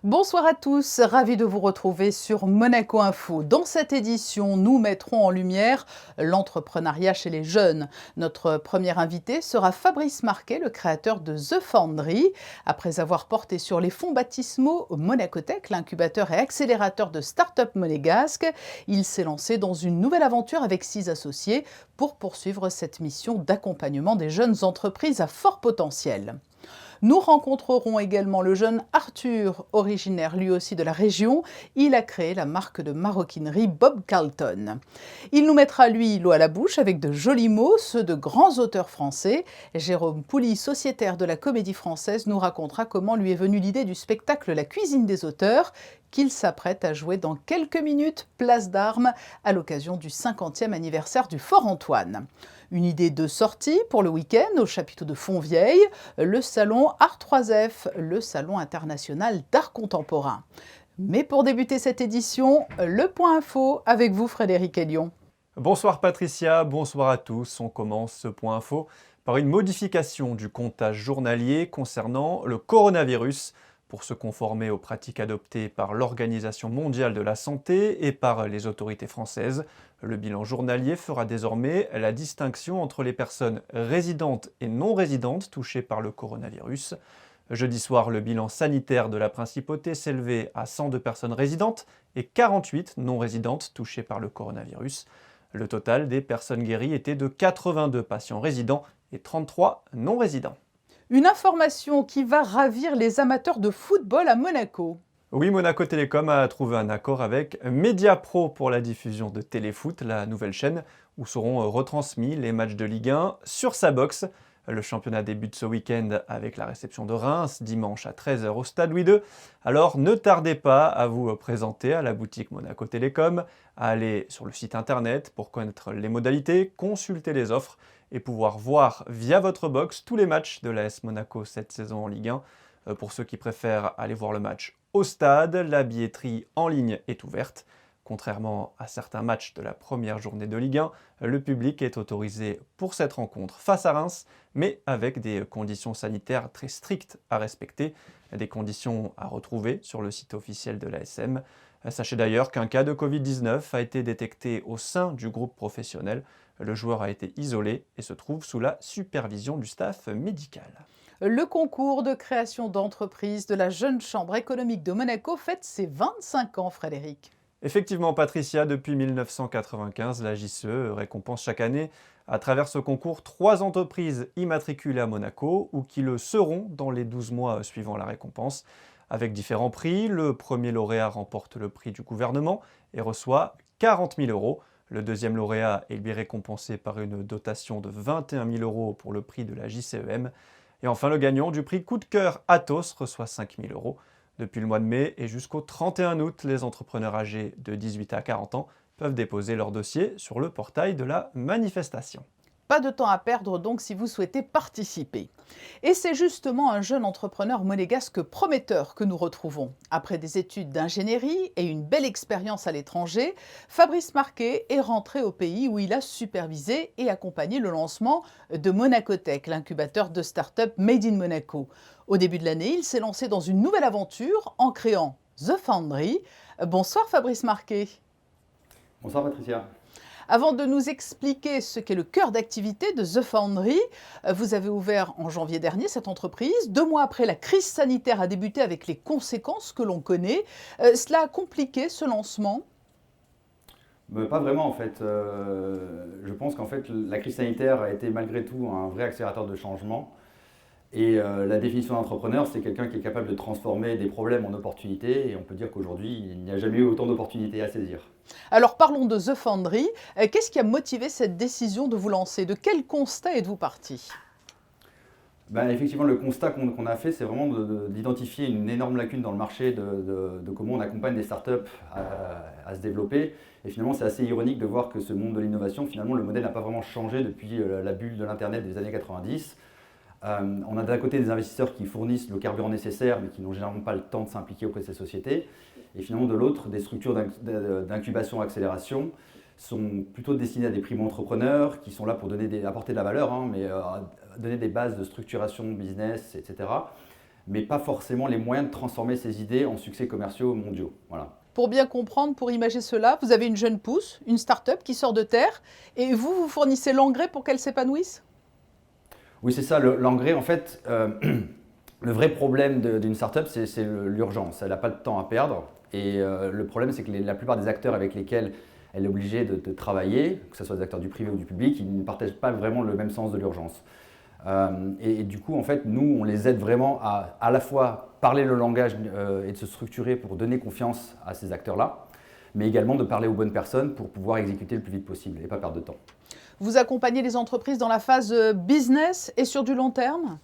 Bonsoir à tous, ravi de vous retrouver sur Monaco Info. Dans cette édition, nous mettrons en lumière l'entrepreneuriat chez les jeunes. Notre premier invité sera Fabrice Marquet, le créateur de The Foundry. Après avoir porté sur les fonds baptismaux Monacotech, l'incubateur et accélérateur de start-up monégasque, il s'est lancé dans une nouvelle aventure avec 6 associés pour poursuivre cette mission d'accompagnement des jeunes entreprises à fort potentiel. Nous rencontrerons également le jeune Arthur, originaire lui aussi de la région. Il a créé la marque de maroquinerie Bob Carlton. Il nous mettra lui l'eau à la bouche avec de jolis mots, ceux de grands auteurs français. Jérôme Pouli, sociétaire de la Comédie Française, nous racontera comment lui est venue l'idée du spectacle La cuisine des auteurs, qu'il s'apprête à jouer dans quelques minutes, place d'Armes, à l'occasion du 50e anniversaire du Fort Antoine. Une idée de sortie pour le week-end au chapiteau de Fontvieille, le salon Art 3F, le salon international d'art contemporain. Mais pour débuter cette édition, le point info avec vous Frédéric Hélion. Bonsoir Patricia, bonsoir à tous. On commence ce point info par une modification du comptage journalier concernant le coronavirus pour se conformer aux pratiques adoptées par l'Organisation mondiale de la santé et par les autorités françaises. Le bilan journalier fera désormais la distinction entre les personnes résidentes et non résidentes touchées par le coronavirus. Jeudi soir, le bilan sanitaire de la principauté s'élevait à 102 personnes résidentes et 48 non résidentes touchées par le coronavirus. Le total des personnes guéries était de 82 patients résidents et 33 non résidents. Une information qui va ravir les amateurs de football à Monaco. Oui, Monaco Télécom a trouvé un accord avec Mediapro pour la diffusion de Téléfoot, la nouvelle chaîne où seront retransmis les matchs de Ligue 1 sur sa box. Le championnat débute ce week-end avec la réception de Reims, dimanche à 13h au Stade Louis II. Alors ne tardez pas à vous présenter à la boutique Monaco Télécom, à aller sur le site internet pour connaître les modalités, consulter les offres et pouvoir voir via votre box tous les matchs de l'AS Monaco cette saison en Ligue 1. Pour ceux qui préfèrent aller voir le match au stade, la billetterie en ligne est ouverte. Contrairement à certains matchs de la première journée de Ligue 1, le public est autorisé pour cette rencontre face à Reims, mais avec des conditions sanitaires très strictes à respecter, des conditions à retrouver sur le site officiel de l'ASM. Sachez d'ailleurs qu'un cas de Covid-19 a été détecté au sein du groupe professionnel. Le joueur a été isolé et se trouve sous la supervision du staff médical. Le concours de création d'entreprise de la Jeune Chambre économique de Monaco fête ses 25 ans, Frédéric. Effectivement, Patricia, depuis 1995, la JCE récompense chaque année, à travers ce concours, 3 entreprises immatriculées à Monaco ou qui le seront dans les 12 mois suivant la récompense. Avec différents prix, le premier lauréat remporte le prix du gouvernement et reçoit 40 000 euros. Le deuxième lauréat est lui récompensé par une dotation de 21 000 euros pour le prix de la JCEM. Et enfin, le gagnant du prix Coup de cœur Athos reçoit 5 000 euros. Depuis le mois de mai et jusqu'au 31 août, les entrepreneurs âgés de 18 à 40 ans peuvent déposer leur dossier sur le portail de la manifestation. Pas de temps à perdre donc si vous souhaitez participer. Et c'est justement un jeune entrepreneur monégasque prometteur que nous retrouvons. Après des études d'ingénierie et une belle expérience à l'étranger, Fabrice Marquet est rentré au pays où il a supervisé et accompagné le lancement de Monacotech, l'incubateur de start-up Made in Monaco. Au début de l'année, il s'est lancé dans une nouvelle aventure en créant The Foundry. Bonsoir Fabrice Marquet. Bonsoir Patricia. Avant de nous expliquer ce qu'est le cœur d'activité de The Foundry, vous avez ouvert en janvier dernier cette entreprise. 2 mois après, la crise sanitaire a débuté avec les conséquences que l'on connaît. Cela a compliqué ce lancement ? Pas vraiment en fait. Je pense qu'en fait la crise sanitaire a été malgré tout un vrai accélérateur de changement. Et la définition d'entrepreneur, c'est quelqu'un qui est capable de transformer des problèmes en opportunités. Et on peut dire qu'aujourd'hui, il n'y a jamais eu autant d'opportunités à saisir. Alors parlons de The Foundry. Qu'est-ce qui a motivé cette décision de vous lancer ? De quel constat êtes-vous parti ? Effectivement, le constat qu'on a fait, c'est vraiment d'identifier une énorme lacune dans le marché de comment on accompagne des startups à se développer. Et finalement, c'est assez ironique de voir que ce monde de l'innovation, finalement, le modèle n'a pas vraiment changé depuis la bulle de l'Internet des années 90. On a d'un côté des investisseurs qui fournissent le carburant nécessaire, mais qui n'ont généralement pas le temps de s'impliquer auprès de ces sociétés. Et finalement, de l'autre, des structures d'incubation, accélération sont plutôt destinées à des primo-entrepreneurs qui sont là pour apporter de la valeur, mais donner des bases de structuration business, etc. mais pas forcément les moyens de transformer ces idées en succès commerciaux mondiaux. Voilà. Pour bien comprendre, pour imager cela, vous avez une jeune pousse, une start-up qui sort de terre, et vous fournissez l'engrais pour qu'elle s'épanouisse? Oui, c'est ça, l'engrais, en fait, le vrai problème d'une start-up, c'est l'urgence. Elle n'a pas de temps à perdre. Et le problème, c'est que la plupart des acteurs avec lesquels elle est obligée de travailler, que ce soit des acteurs du privé ou du public, ils ne partagent pas vraiment le même sens de l'urgence. Et du coup, en fait, nous, on les aide vraiment à la fois parler le langage et de se structurer pour donner confiance à ces acteurs-là, mais également de parler aux bonnes personnes pour pouvoir exécuter le plus vite possible et pas perdre de temps. Vous accompagnez les entreprises dans la phase business et sur du long terme?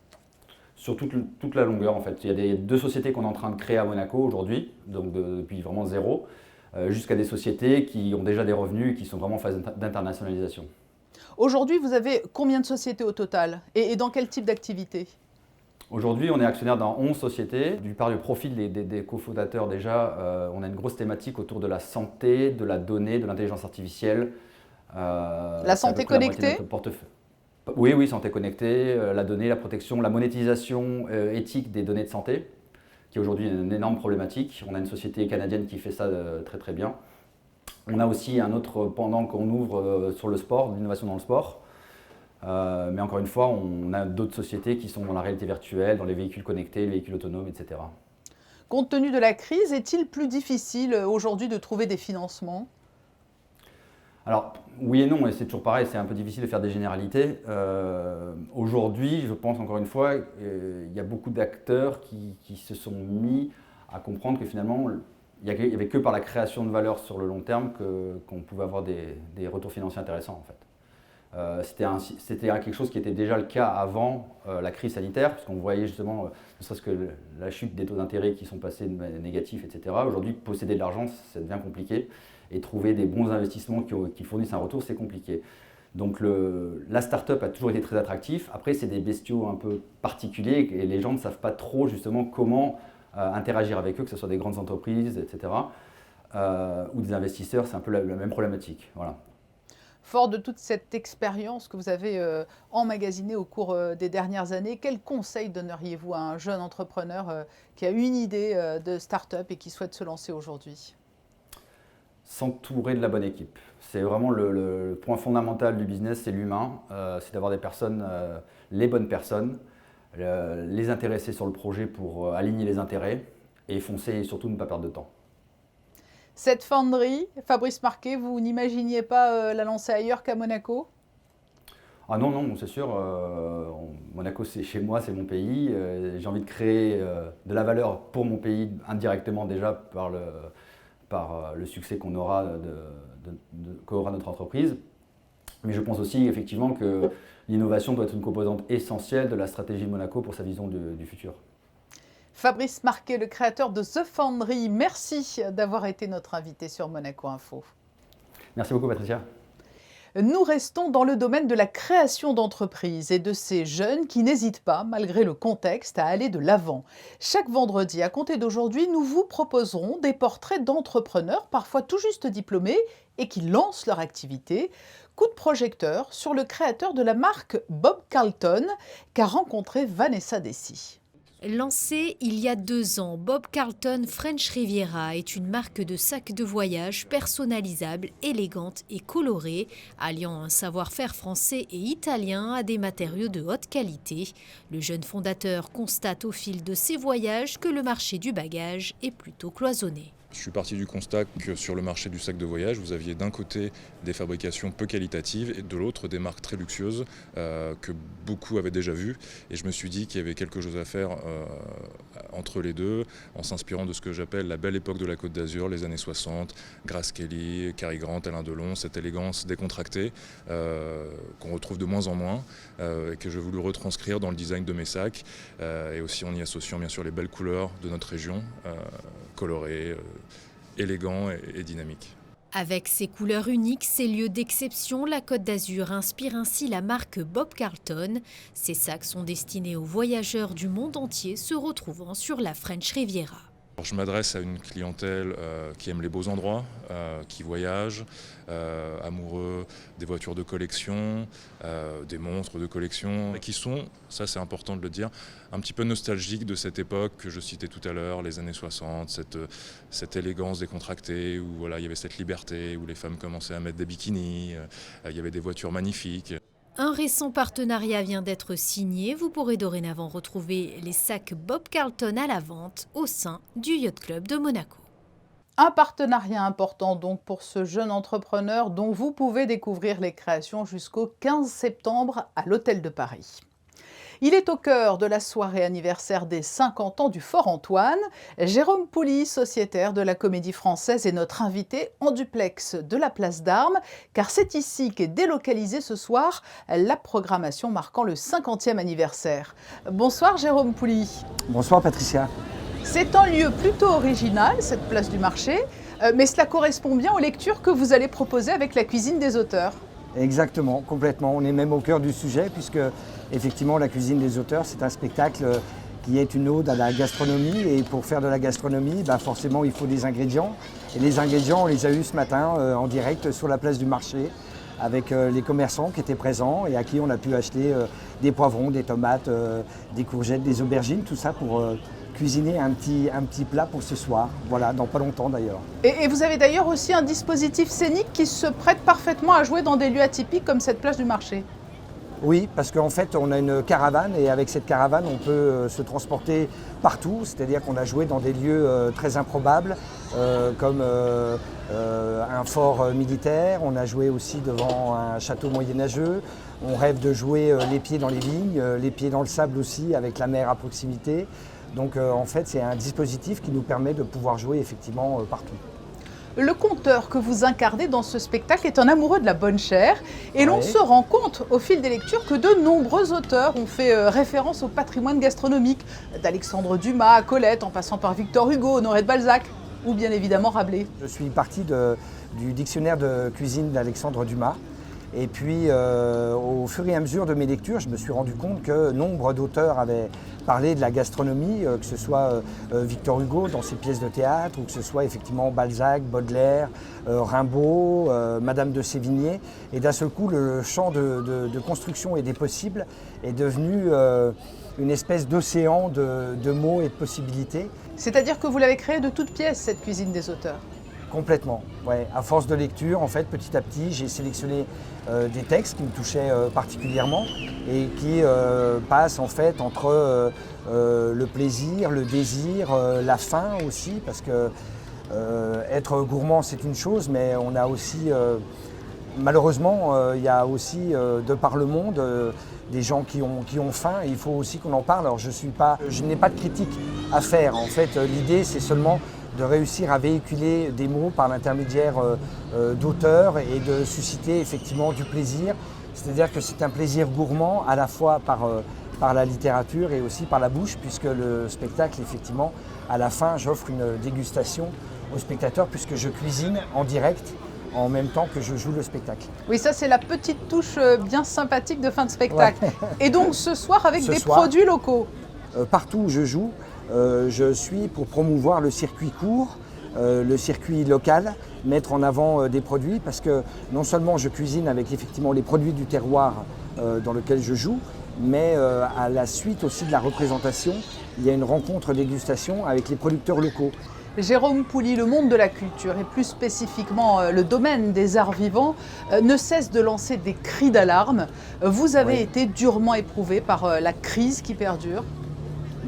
Sur toute la longueur, en fait. Il y a 2 sociétés qu'on est en train de créer à Monaco aujourd'hui, donc depuis vraiment zéro, jusqu'à des sociétés qui ont déjà des revenus et qui sont vraiment en phase d'internationalisation. Aujourd'hui, vous avez combien de sociétés au total et dans quel type d'activité? Aujourd'hui, on est actionnaire dans 11 sociétés. Du par le profil des cofondateurs déjà, on a une grosse thématique autour de la santé, de la donnée, de l'intelligence artificielle. La santé connectée? Oui, santé connectée, la donnée, la protection, la monétisation éthique des données de santé, qui est aujourd'hui une énorme problématique. On a une société canadienne qui fait ça très très bien. On a aussi un autre pendant qu'on ouvre sur le sport, l'innovation dans le sport. Mais encore une fois, on a d'autres sociétés qui sont dans la réalité virtuelle, dans les véhicules connectés, les véhicules autonomes, etc. Compte tenu de la crise, est-il plus difficile aujourd'hui de trouver des financements? Alors, oui et non, et c'est toujours pareil, c'est un peu difficile de faire des généralités. Aujourd'hui, je pense encore une fois, il y a beaucoup d'acteurs qui se sont mis à comprendre que finalement, il n'y avait que par la création de valeur sur le long terme qu'on pouvait avoir des retours financiers intéressants en fait. C'était quelque chose qui était déjà le cas avant la crise sanitaire, parce qu'on voyait justement, ne serait-ce que la chute des taux d'intérêt qui sont passés négatifs, etc. Aujourd'hui, posséder de l'argent, ça devient compliqué, et trouver des bons investissements qui fournissent un retour, c'est compliqué. Donc la start-up a toujours été très attractive. Après, c'est des bestiaux un peu particuliers, et les gens ne savent pas trop justement comment interagir avec eux, que ce soit des grandes entreprises, etc., ou des investisseurs, c'est un peu la même problématique. Voilà. Fort de toute cette expérience que vous avez emmagasinée au cours des dernières années, quel conseil donneriez-vous à un jeune entrepreneur qui a une idée de start-up et qui souhaite se lancer aujourd'hui? S'entourer de la bonne équipe. C'est vraiment le point fondamental du business, c'est l'humain. C'est d'avoir des personnes, les bonnes personnes, les intéresser sur le projet pour aligner les intérêts et foncer et surtout ne pas perdre de temps. Cette fonderie, Fabrice Marquet, vous n'imaginiez pas la lancer ailleurs qu'à Monaco? Ah non, non, c'est sûr. Monaco, c'est chez moi, c'est mon pays. J'ai envie de créer de la valeur pour mon pays indirectement déjà par le succès qu'on aura qu'aura notre entreprise. Mais je pense aussi effectivement que l'innovation doit être une composante essentielle de la stratégie de Monaco pour sa vision du futur. Fabrice Marquet, le créateur de The Foundry, merci d'avoir été notre invité sur Monaco Info. Merci beaucoup Patricia. Nous restons dans le domaine de la création d'entreprises et de ces jeunes qui n'hésitent pas, malgré le contexte, à aller de l'avant. Chaque vendredi, à compter d'aujourd'hui, nous vous proposerons des portraits d'entrepreneurs, parfois tout juste diplômés, et qui lancent leur activité. Coup de projecteur sur le créateur de la marque Bob Carlton, qu'a rencontré Vanessa Dessy. Lancé il y a 2 ans, Bob Carlton French Riviera est une marque de sacs de voyage personnalisables, élégantes et colorées, alliant un savoir-faire français et italien à des matériaux de haute qualité. Le jeune fondateur constate au fil de ses voyages que le marché du bagage est plutôt cloisonné. Je suis parti du constat que sur le marché du sac de voyage, vous aviez d'un côté des fabrications peu qualitatives et de l'autre des marques très luxueuses que beaucoup avaient déjà vues. Et je me suis dit qu'il y avait quelque chose à faire entre les deux, en s'inspirant de ce que j'appelle la belle époque de la Côte d'Azur, les années 60, Grace Kelly, Cary Grant, Alain Delon, cette élégance décontractée qu'on retrouve de moins en moins et que j'ai voulu retranscrire dans le design de mes sacs et aussi en y associant bien sûr les belles couleurs de notre région, colorées, élégants et dynamiques. Avec ses couleurs uniques, ses lieux d'exception, la Côte d'Azur inspire ainsi la marque Bob Carlton. Ces sacs sont destinés aux voyageurs du monde entier se retrouvant sur la French Riviera. Alors, je m'adresse à une clientèle qui aime les beaux endroits, qui voyage, amoureux des voitures de collection, des montres de collection, et qui sont, ça c'est important de le dire, un petit peu nostalgiques de cette époque que je citais tout à l'heure, les années 60, cette élégance décontractée, où voilà, il y avait cette liberté, où les femmes commençaient à mettre des bikinis, il y avait des voitures magnifiques. Un récent partenariat vient d'être signé. Vous pourrez dorénavant retrouver les sacs Bob Carlton à la vente au sein du Yacht Club de Monaco. Un partenariat important donc pour ce jeune entrepreneur dont vous pouvez découvrir les créations jusqu'au 15 septembre à l'Hôtel de Paris. Il est au cœur de la soirée anniversaire des 50 ans du Fort Antoine. Jérôme Pouli, sociétaire de la Comédie Française, est notre invité en duplex de la Place d'Armes, car c'est ici qu'est délocalisée ce soir la programmation marquant le 50e anniversaire. Bonsoir Jérôme Pouli. Bonsoir Patricia. C'est un lieu plutôt original, cette place du marché, mais cela correspond bien aux lectures que vous allez proposer avec la cuisine des auteurs. Exactement, complètement. On est même au cœur du sujet puisque effectivement la cuisine des auteurs, c'est un spectacle qui est une ode à la gastronomie, et pour faire de la gastronomie, forcément il faut des ingrédients. Et les ingrédients, on les a eus ce matin en direct sur la place du marché avec les commerçants qui étaient présents et à qui on a pu acheter des poivrons, des tomates, des courgettes, des aubergines, tout ça pour cuisiner un petit plat pour ce soir, voilà, dans pas longtemps d'ailleurs. Et vous avez d'ailleurs aussi un dispositif scénique qui se prête parfaitement à jouer dans des lieux atypiques comme cette place du marché. Oui, parce qu'en fait on a une caravane, et avec cette caravane on peut se transporter partout, c'est-à-dire qu'on a joué dans des lieux très improbables comme un fort militaire, on a joué aussi devant un château moyenâgeux, on rêve de jouer les pieds dans les vignes, les pieds dans le sable aussi avec la mer à proximité. Donc en fait c'est un dispositif qui nous permet de pouvoir jouer effectivement partout. Le conteur que vous incarnez dans ce spectacle est un amoureux de la bonne chère, et l'on se rend compte au fil des lectures que de nombreux auteurs ont fait référence au patrimoine gastronomique, d'Alexandre Dumas à Colette en passant par Victor Hugo, Honoré de Balzac ou bien évidemment Rabelais. Je suis parti du dictionnaire de cuisine d'Alexandre Dumas. Et puis, au fur et à mesure de mes lectures, je me suis rendu compte que nombre d'auteurs avaient parlé de la gastronomie, que ce soit Victor Hugo dans ses pièces de théâtre, ou que ce soit effectivement Balzac, Baudelaire, Rimbaud, Madame de Sévigné. Et d'un seul coup, le champ de construction et des possibles est devenu une espèce d'océan de mots et de possibilités. C'est-à-dire que vous l'avez créé de toutes pièces, cette cuisine des auteurs? Complètement, ouais. À force de lecture, en fait, petit à petit, j'ai sélectionné des textes qui me touchaient particulièrement et qui passent en fait entre le plaisir, le désir, la faim aussi, parce que être gourmand c'est une chose, mais on a aussi, malheureusement, il y a aussi de par le monde des gens qui ont faim, et il faut aussi qu'on en parle. Alors je n'ai pas de critique à faire, en fait, l'idée c'est seulement de réussir à véhiculer des mots par l'intermédiaire d'auteurs et de susciter effectivement du plaisir. C'est-à-dire que c'est un plaisir gourmand à la fois par la littérature et aussi par la bouche, puisque le spectacle, effectivement, à la fin, j'offre une dégustation aux spectateurs puisque je cuisine en direct en même temps que je joue le spectacle. Oui, ça c'est la petite touche bien sympathique de fin de spectacle. Ouais. Et donc ce soir avec des produits locaux. Partout où je joue, je suis pour promouvoir le circuit court, le circuit local, mettre en avant des produits, parce que non seulement je cuisine avec effectivement les produits du terroir dans lequel je joue, mais à la suite aussi de la représentation, il y a une rencontre dégustation avec les producteurs locaux. Jérôme Pouli, le monde de la culture et plus spécifiquement le domaine des arts vivants ne cesse de lancer des cris d'alarme. Vous avez été durement éprouvé par la crise qui perdure.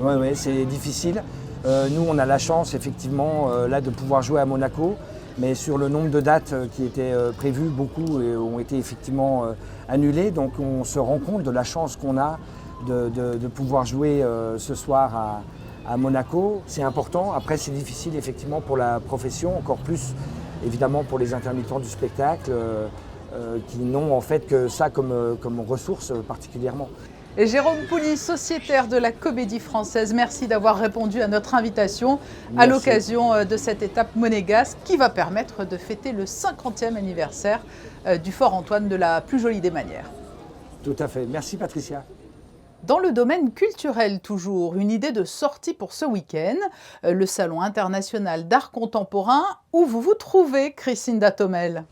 Oui, c'est difficile. Nous, on a la chance effectivement là de pouvoir jouer à Monaco, mais sur le nombre de dates qui étaient prévues, beaucoup ont été effectivement annulées. Donc on se rend compte de la chance qu'on a de pouvoir jouer ce soir à Monaco. C'est important. Après, c'est difficile effectivement pour la profession, encore plus évidemment pour les intermittents du spectacle qui n'ont en fait que ça comme ressource particulièrement. Et Jérôme Pouli, sociétaire de la Comédie Française, merci d'avoir répondu à notre invitation à l'occasion de cette étape monégasque qui va permettre de fêter le 50e anniversaire du Fort Antoine de la plus jolie des manières. Tout à fait. Merci Patricia. Dans le domaine culturel toujours, une idée de sortie pour ce week-end, le Salon international d'art contemporain, où vous vous trouvez, Christine Datomel?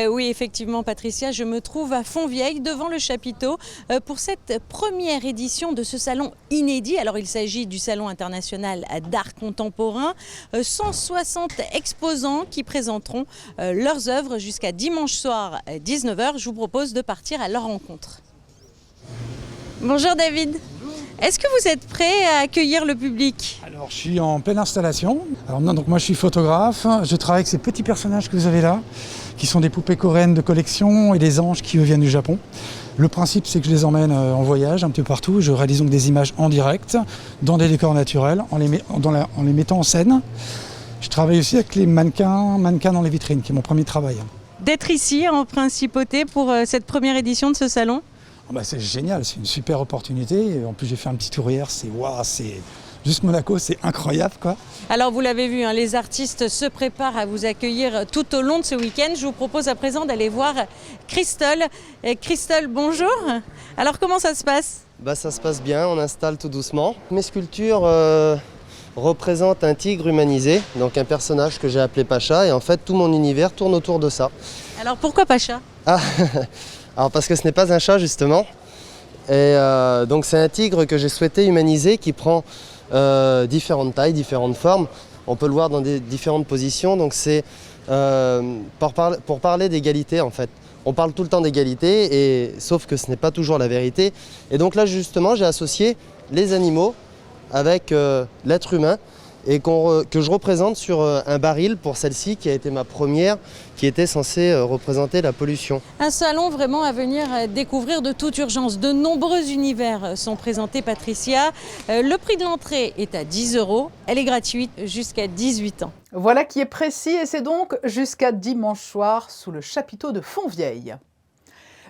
Oui, effectivement, Patricia, je me trouve à Fontvieille, devant le chapiteau, pour cette première édition de ce salon inédit. Alors, il s'agit du Salon international d'art contemporain. 160 exposants qui présenteront leurs œuvres jusqu'à dimanche soir, 19h. Je vous propose de partir à leur rencontre. Bonjour David. Est-ce que vous êtes prêt à accueillir le public? Alors je suis en pleine installation. Alors non, donc moi je suis photographe, je travaille avec ces petits personnages que vous avez là, qui sont des poupées coréennes de collection et des anges qui viennent du Japon. Le principe c'est que je les emmène en voyage un peu partout, je réalise donc des images en direct, dans des décors naturels, en les mettant en scène. Je travaille aussi avec les mannequins dans les vitrines, qui est mon premier travail. D'être ici en principauté pour cette première édition de ce salon? C'est génial, c'est une super opportunité. En plus, j'ai fait un petit tour hier, c'est juste Monaco, c'est incroyable quoi. Alors vous l'avez vu, les artistes se préparent à vous accueillir tout au long de ce week-end. Je vous propose à présent d'aller voir Christol. Christol, bonjour. Alors comment ça se passe? Ça se passe bien, on installe tout doucement. Mes sculptures représentent un tigre humanisé, donc un personnage que j'ai appelé Pacha, et en fait tout mon univers tourne autour de ça. Alors pourquoi Pacha? Alors parce que ce n'est pas un chat justement, et donc c'est un tigre que j'ai souhaité humaniser qui prend différentes tailles, différentes formes. On peut le voir dans des différentes positions, donc c'est pour parler d'égalité en fait. On parle tout le temps d'égalité, sauf que ce n'est pas toujours la vérité. Et donc là justement j'ai associé les animaux avec l'être humain, et que je représente sur un baril pour celle-ci qui a été ma première, qui était censée représenter la pollution. Un salon vraiment à venir découvrir de toute urgence. De nombreux univers sont présentés, Patricia. Le prix de l'entrée est à 10 €. Elle est gratuite jusqu'à 18 ans. Voilà qui est précis, et c'est donc jusqu'à dimanche soir sous le chapiteau de Fontvieille.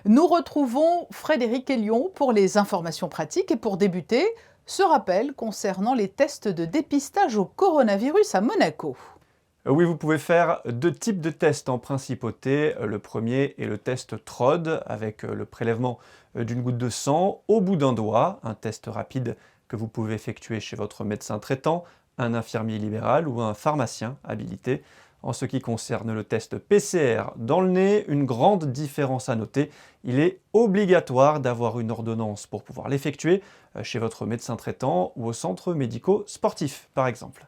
Nous retrouvons Frédéric Hélion pour les informations pratiques, et pour débuter, ce rappel concernant les tests de dépistage au coronavirus à Monaco. Oui, vous pouvez faire 2 types de tests en principauté. Le premier est le test TROD, avec le prélèvement d'une goutte de sang au bout d'un doigt, un test rapide que vous pouvez effectuer chez votre médecin traitant, un infirmier libéral ou un pharmacien habilité. En ce qui concerne le test PCR dans le nez, une grande différence à noter. Il est obligatoire d'avoir une ordonnance pour pouvoir l'effectuer chez votre médecin traitant ou au centre médico-sportif, par exemple.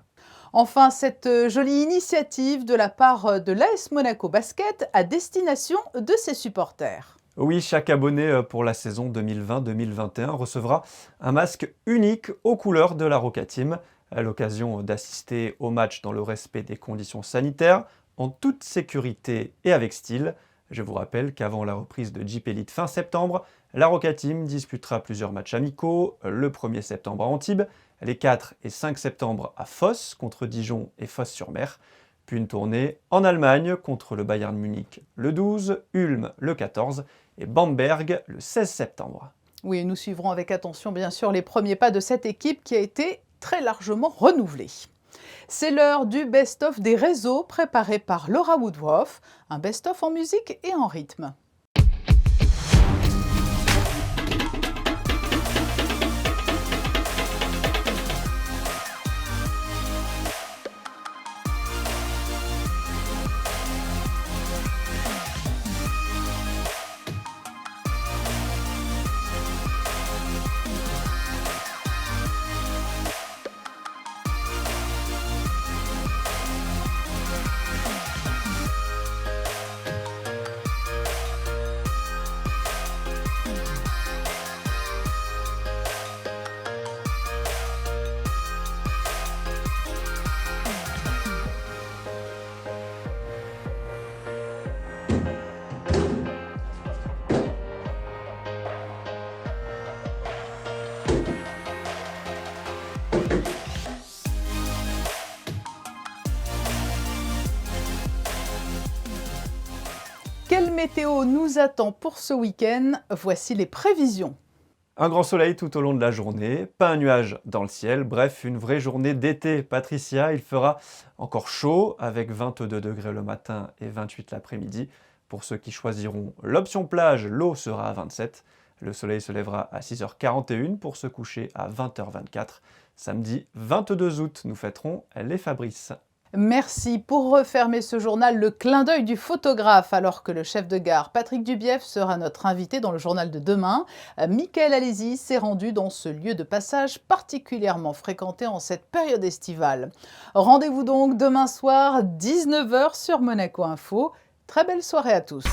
Enfin, cette jolie initiative de la part de l'AS Monaco Basket à destination de ses supporters. Oui, chaque abonné pour la saison 2020-2021 recevra un masque unique aux couleurs de la Roca Team, à l'occasion d'assister au match dans le respect des conditions sanitaires, en toute sécurité et avec style. Je vous rappelle qu'avant la reprise de Jeep Elite fin septembre, la Roca Team disputera plusieurs matchs amicaux, le 1er septembre à Antibes, les 4 et 5 septembre à Fos contre Dijon et Fos-sur-Mer, puis une tournée en Allemagne contre le Bayern Munich le 12, Ulm le 14 et Bamberg le 16 septembre. Oui, nous suivrons avec attention bien sûr les premiers pas de cette équipe qui a été très largement renouvelée. C'est l'heure du best-of des réseaux préparé par Laura Woodruff, un best-of en musique et en rythme. Quelle météo nous attend pour ce week-end? Voici les prévisions. Un grand soleil tout au long de la journée, pas un nuage dans le ciel, bref, une vraie journée d'été. Patricia, il fera encore chaud avec 22 degrés le matin et 28 l'après-midi. Pour ceux qui choisiront l'option plage, l'eau sera à 27. Le soleil se lèvera à 6h41 pour se coucher à 20h24. Samedi 22 août, nous fêterons les Fabrices. Merci. Pour refermer ce journal, le clin d'œil du photographe, alors que le chef de gare Patrick Dubief sera notre invité dans le journal de demain. Mickaël Alési s'est rendu dans ce lieu de passage particulièrement fréquenté en cette période estivale. Rendez-vous donc demain soir, 19h sur Monaco Info. Très belle soirée à tous.